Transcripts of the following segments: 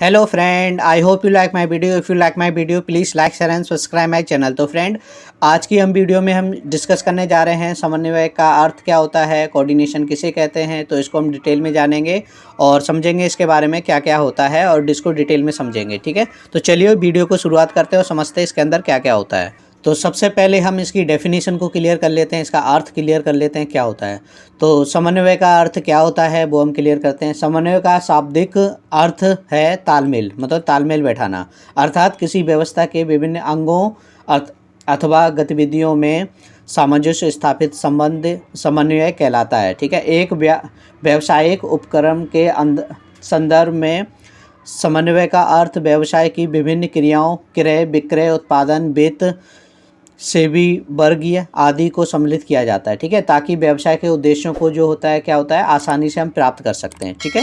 Hello friend, I hope you like my video. If you like my video please like share and subscribe my channel. तो friend, आज की हम video में हम discuss करने जा रहे हैं समन्वय का अर्थ क्या होता है, कोऑर्डिनेशन किसे कहते हैं। तो इसको हम डिटेल में जानेंगे और समझेंगे इसके बारे में क्या क्या होता है और इसको डिटेल में समझेंगे। ठीक है, तो चलिए वीडियो को शुरुआत करते हैं और समझते हैं इसके अंदर क्या क्या होता है। तो सबसे पहले हम इसकी डेफिनेशन को क्लियर कर लेते हैं, इसका अर्थ क्लियर कर लेते हैं क्या होता है। तो समन्वय का अर्थ क्या होता है वो हम क्लियर करते हैं। समन्वय का शाब्दिक अर्थ है तालमेल, मतलब तालमेल बैठाना, अर्थात किसी व्यवस्था के विभिन्न अंगों अथवा गतिविधियों में सामंजस्य स्थापित संबंध समन्वय कहलाता है। ठीक है, एक व्यावसायिक उपक्रम के संदर्भ में समन्वय का अर्थ व्यवसाय की विभिन्न क्रियाओं, क्रय विक्रय, उत्पादन, वित्त, सेवी वर्गीय आदि को सम्मिलित किया जाता है। ठीक है, ताकि व्यवसाय के उद्देश्यों को जो होता है क्या होता है आसानी से हम प्राप्त कर सकते हैं। ठीक है,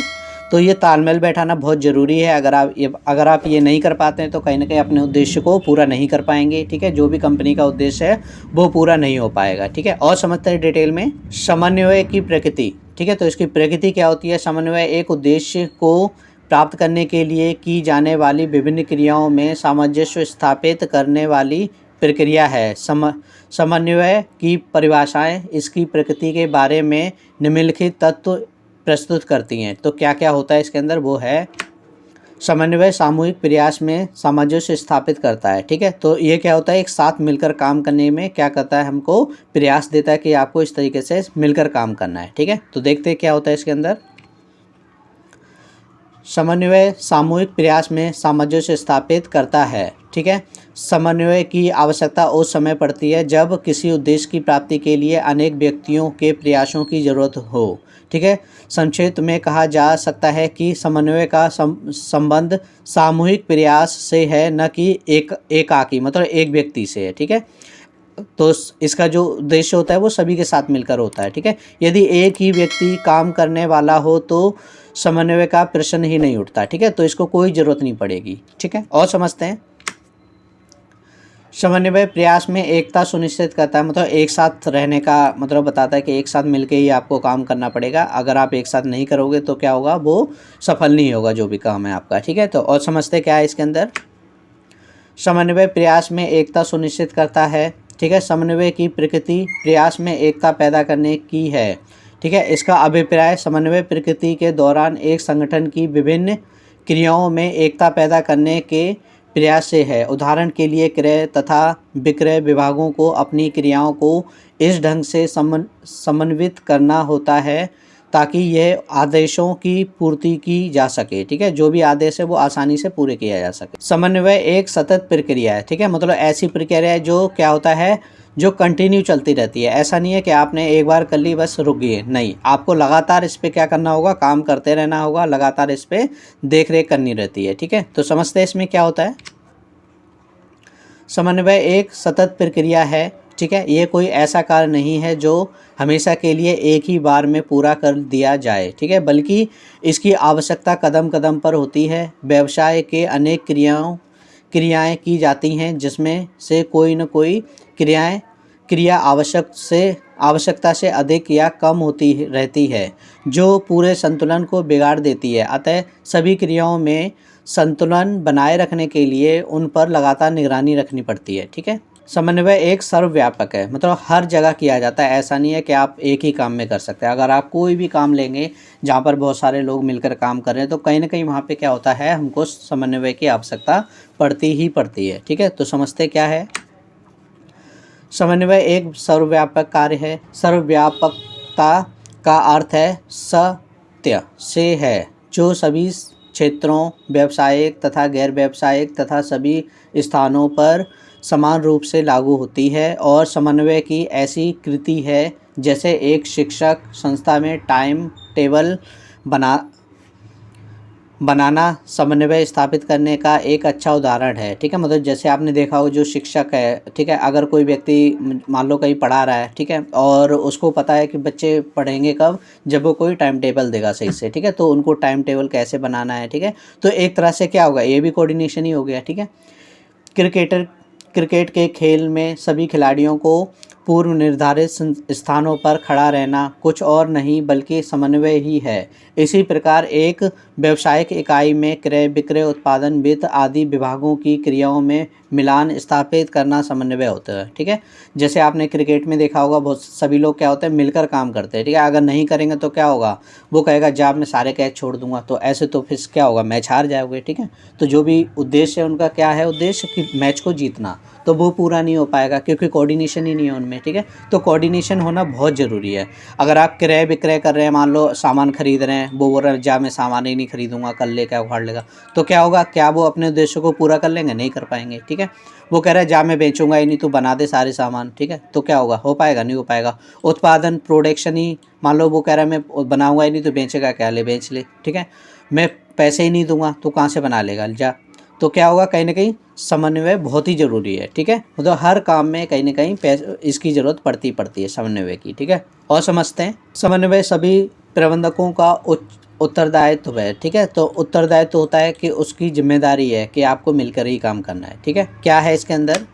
तो ये तालमेल बैठाना बहुत ज़रूरी है। अगर आप ये नहीं कर पाते हैं तो कहीं ना कहीं अपने उद्देश्य को पूरा नहीं कर पाएंगे। ठीक है, जो भी कंपनी का उद्देश्य है वो पूरा नहीं हो पाएगा। ठीक है, और समझते हैं डिटेल में समन्वय की प्रकृति। ठीक है, तो इसकी प्रकृति क्या होती है। समन्वय एक उद्देश्य को प्राप्त करने के लिए की जाने वाली विभिन्न क्रियाओं में सामंजस्य स्थापित करने वाली प्रक्रिया है। समन्वय की परिभाषाएं इसकी प्रकृति के बारे में निम्नलिखित तत्व प्रस्तुत करती हैं। तो क्या क्या होता है इसके अंदर, वो है समन्वय सामूहिक प्रयास में सामंजस्य स्थापित करता है। ठीक है, तो ये क्या होता है, एक साथ मिलकर काम करने में क्या करता है, हमको प्रयास देता है कि आपको इस तरीके से मिलकर काम करना है। ठीक है, तो देखते हैं क्या होता है इसके अंदर। समन्वय सामूहिक प्रयास में सामंजस्य स्थापित करता है। ठीक है, समन्वय की आवश्यकता उस समय पड़ती है जब किसी उद्देश्य की प्राप्ति के लिए अनेक व्यक्तियों के प्रयासों की ज़रूरत हो। ठीक है, संक्षिप्त में कहा जा सकता है कि समन्वय का संबंध सामूहिक प्रयास से है, न कि एकाकी मतलब एक व्यक्ति से है। ठीक है, तो इसका जो उद्देश्य होता है वो सभी के साथ मिलकर होता है। ठीक है, यदि एक ही व्यक्ति काम करने वाला हो तो समन्वय का प्रश्न ही नहीं उठता। ठीक है, तो इसको कोई ज़रूरत नहीं पड़ेगी। ठीक है, और समझते हैं। समन्वय प्रयास में एकता सुनिश्चित करता है, मतलब एक साथ रहने का मतलब बताता है कि एक साथ मिलके ही आपको काम करना पड़ेगा। अगर आप एक साथ नहीं करोगे तो क्या होगा, वो सफल नहीं होगा जो भी काम है आपका। ठीक है, तो और समझते क्या है इसके अंदर। समन्वय प्रयास में एकता सुनिश्चित करता है। ठीक है, समन्वय की प्रकृति प्रयास में एकता पैदा करने की है। ठीक है, इसका अभिप्राय समन्वय प्रकृति के दौरान एक संगठन की विभिन्न क्रियाओं में एकता पैदा करने के प्रयास से है। उदाहरण के लिए क्रय तथा विक्रय विभागों को अपनी क्रियाओं को इस ढंग से समन्वित करना होता है ताकि यह आदेशों की पूर्ति की जा सके। ठीक है, जो भी आदेश है वो आसानी से पूरे किया जा सके। समन्वय एक सतत प्रक्रिया है। ठीक है, मतलब ऐसी प्रक्रिया है जो क्या होता है, जो कंटिन्यू चलती रहती है। ऐसा नहीं है कि आपने एक बार कर ली बस रुक गए, नहीं, आपको लगातार इस पर क्या करना होगा, काम करते रहना होगा, लगातार इस पर देख रेख करनी रहती है। ठीक है, तो समझते हैं इसमें क्या होता है। समन्वय एक सतत प्रक्रिया है। ठीक है, ये कोई ऐसा कार्य नहीं है जो हमेशा के लिए एक ही बार में पूरा कर दिया जाए। ठीक है, बल्कि इसकी आवश्यकता कदम कदम पर होती है। व्यवसाय के अनेक क्रियाएं की जाती हैं जिसमें से कोई न कोई क्रिया आवश्यकता से अधिक या कम होती रहती है, जो पूरे संतुलन को बिगाड़ देती है। अतः सभी क्रियाओं में संतुलन बनाए रखने के लिए उन पर लगातार निगरानी रखनी पड़ती है। ठीक है, समन्वय एक सर्वव्यापक है, मतलब हर जगह किया जाता है। ऐसा नहीं है कि आप एक ही काम में कर सकते हैं। अगर आप कोई भी काम लेंगे जहाँ पर बहुत सारे लोग मिलकर काम कर रहे हैं तो कहीं ना कहीं वहाँ पे क्या होता है, हमको समन्वय की आवश्यकता पड़ती ही पड़ती है। ठीक है, तो समझते क्या है। समन्वय एक सर्वव्यापक कार्य है। सर्वव्यापकता का अर्थ है सत्य से है, जो सभी क्षेत्रों, व्यावसायिक तथा गैर व्यावसायिक तथा सभी स्थानों पर समान रूप से लागू होती है। और समन्वय की ऐसी कृति है जैसे एक शिक्षक संस्था में टाइम टेबल बनाना समन्वय स्थापित करने का एक अच्छा उदाहरण है। ठीक है, मतलब जैसे आपने देखा हो जो शिक्षक है, ठीक है, अगर कोई व्यक्ति मान लो कहीं पढ़ा रहा है, ठीक है, और उसको पता है कि बच्चे पढ़ेंगे कब, जब वो कोई टाइम टेबल देगा सही से। ठीक है, तो उनको टाइम टेबल कैसे बनाना है। ठीक है, तो एक तरह से क्या होगा, ये भी कोऑर्डिनेशन ही हो गया। ठीक है, क्रिकेट के खेल में सभी खिलाड़ियों को पूर्व निर्धारित स्थानों पर खड़ा रहना कुछ और नहीं बल्कि समन्वय ही है। इसी प्रकार एक व्यावसायिक इकाई में क्रय विक्रय उत्पादन वित्त आदि विभागों की क्रियाओं में मिलान स्थापित करना समन्वय होता है। ठीक है, जैसे आपने क्रिकेट में देखा होगा बहुत सभी लोग क्या होते हैं मिलकर काम करते हैं। ठीक है, अगर नहीं करेंगे तो क्या होगा, वो कहेगा जब मैं सारे कैच छोड़ दूंगा, तो ऐसे तो फिर क्या होगा, मैच हार जाओगे। ठीक है, तो जो भी उद्देश्य है उनका क्या है, उद्देश्य कि मैच को जीतना, तो वो पूरा नहीं हो पाएगा क्योंकि कोऑर्डिनेशन ही नहीं है उनमें। ठीक है, तो कोऑर्डिनेशन होना बहुत ज़रूरी है। अगर आप क्रय विक्रय कर रहे हैं, मान लो सामान खरीद रहे हैं, वो बोल रहे हैं जा मैं सामान ही नहीं खरीदूंगा, कल ले क्या उखाड़ लेगा, तो क्या होगा, क्या वो अपने उद्देश्य को पूरा कर लेंगे, नहीं कर पाएंगे। ठीक है, वो कह रहा है जा मैं बेचूंगा ही नहीं, तू बना दे सारे सामान। ठीक है, तो क्या होगा, हो पाएगा, नहीं हो पाएगा। उत्पादन प्रोडक्शन ही, मान लो वो कह रहा है मैं बनाऊंगा ही नहीं, तो बेचेगा क्या, ले बेच ले। ठीक है, मैं पैसे ही नहीं दूंगा तो कहाँ से बना लेगा, जा। तो क्या होगा, कहीं ना कहीं समन्वय बहुत ही ज़रूरी है। ठीक है, मतलब हर काम में कहीं ना कहीं इसकी ज़रूरत पड़ती है समन्वय की। ठीक है, और समझते हैं समन्वय सभी प्रबंधकों का उत्तरदायित्व है। ठीक है, तो उत्तरदायित्व होता है कि उसकी जिम्मेदारी है कि आपको मिलकर ही काम करना है। ठीक है, क्या है इसके अंदर,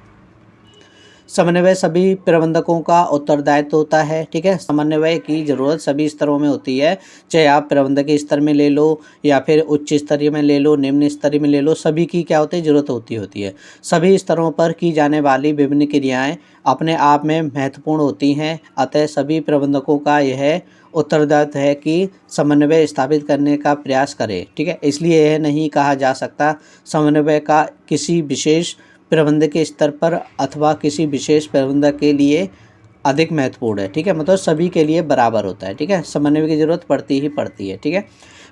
समन्वय सभी प्रबंधकों का उत्तरदायित्व होता है। ठीक है, समन्वय की ज़रूरत सभी स्तरों में होती है, चाहे आप प्रबंधकीय स्तर में ले लो या फिर उच्च स्तरीय में ले लो, निम्न स्तरीय में ले लो, सभी की क्या होती है, ज़रूरत होती है। सभी स्तरों पर की जाने वाली विभिन्न क्रियाएं अपने आप में महत्वपूर्ण होती हैं, अतः सभी प्रबंधकों का यह उत्तरदायित्व है कि समन्वय स्थापित करने का प्रयास करें। ठीक है, इसलिए यह नहीं कहा जा सकता समन्वय का किसी विशेष प्रबंधक के स्तर पर अथवा किसी विशेष प्रबंधक के लिए अधिक महत्वपूर्ण है। ठीक है, मतलब सभी के लिए बराबर होता है। ठीक है, समन्वय की ज़रूरत पड़ती है। ठीक है,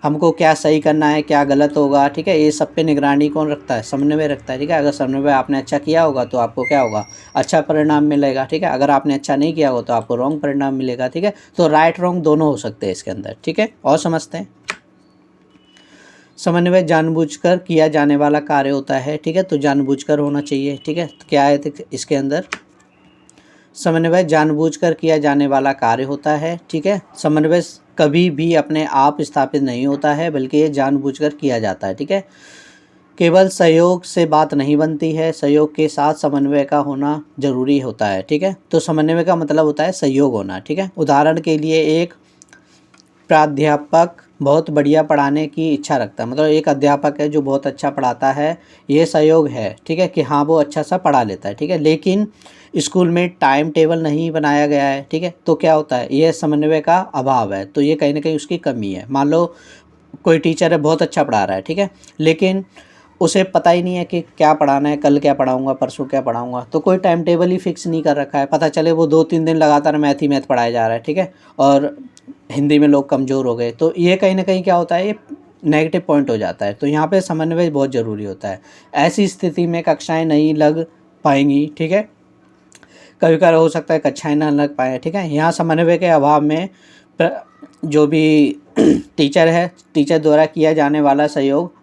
हमको क्या सही करना है, क्या गलत होगा, ठीक है, ये सब पे निगरानी कौन रखता है, समन्वय रखता है। ठीक है, अगर समन्वय आपने अच्छा किया होगा तो आपको क्या होगा, अच्छा परिणाम मिलेगा। ठीक है, अगर आपने अच्छा नहीं किया होगा तो आपको रॉन्ग परिणाम मिलेगा। ठीक है, तो राइट रॉन्ग दोनों हो सकते हैं इसके अंदर। ठीक है, और समझते हैं समन्वय जानबूझकर किया जाने वाला कार्य होता है। ठीक है, तो जानबूझकर होना चाहिए। ठीक है, तो क्या है इसके अंदर, समन्वय जानबूझकर किया जाने वाला कार्य होता है। ठीक है, समन्वय कभी भी अपने आप स्थापित नहीं होता है बल्कि ये जानबूझकर किया जाता है। ठीक है, केवल सहयोग से बात नहीं बनती है, सहयोग के साथ समन्वय का होना जरूरी होता है। ठीक है, तो समन्वय का मतलब होता है सहयोग होना। ठीक है, उदाहरण के लिए एक प्राध्यापक बहुत बढ़िया पढ़ाने की इच्छा रखता है, मतलब एक अध्यापक है जो बहुत अच्छा पढ़ाता है, ये सहयोग है। ठीक है, कि हाँ वो अच्छा सा पढ़ा लेता है। ठीक है, लेकिन स्कूल में टाइम टेबल नहीं बनाया गया है। ठीक है, तो क्या होता है, ये समन्वय का अभाव है, तो ये कहीं ना कहीं उसकी कमी है। मान लो कोई टीचर है बहुत अच्छा पढ़ा रहा है, ठीक है, लेकिन उसे पता ही नहीं है कि क्या पढ़ाना है, कल क्या पढ़ाऊंगा, परसों क्या पढ़ाऊंगा, तो कोई टाइम टेबल ही फिक्स नहीं कर रखा है। पता चले वो 2-3 दिन लगातार मैथ ही मैथ पढ़ाया जा रहा है। ठीक है, और हिंदी में लोग कमज़ोर हो गए, तो ये कहीं ना कहीं क्या होता है, ये नेगेटिव पॉइंट हो जाता है। तो यहाँ पे समन्वय बहुत ज़रूरी होता है। ऐसी स्थिति में कक्षाएं नहीं लग पाएंगी। ठीक है, कभी कभार हो सकता है कक्षाएं ना लग पाए। ठीक है, यहाँ समन्वय के अभाव में जो भी टीचर है, टीचर द्वारा किया जाने वाला सहयोग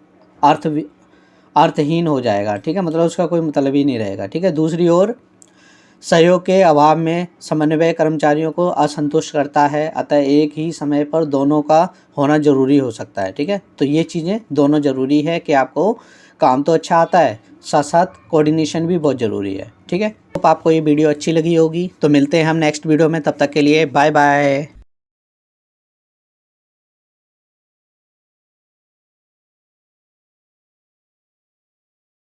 अर्थहीन हो जाएगा। ठीक है, मतलब उसका कोई मतलब ही नहीं रहेगा। ठीक है, दूसरी ओर सहयोग के अभाव में समन्वय कर्मचारियों को असंतुष्ट करता है, अतः एक ही समय पर दोनों का होना ज़रूरी हो सकता है। ठीक है, तो ये चीज़ें दोनों ज़रूरी है कि आपको काम तो अच्छा आता है, साथ साथ कोऑर्डिनेशन भी बहुत ज़रूरी है। ठीक है, तो आपको ये वीडियो अच्छी लगी होगी, तो मिलते हैं हम नेक्स्ट वीडियो में, तब तक के लिए बाय बाय।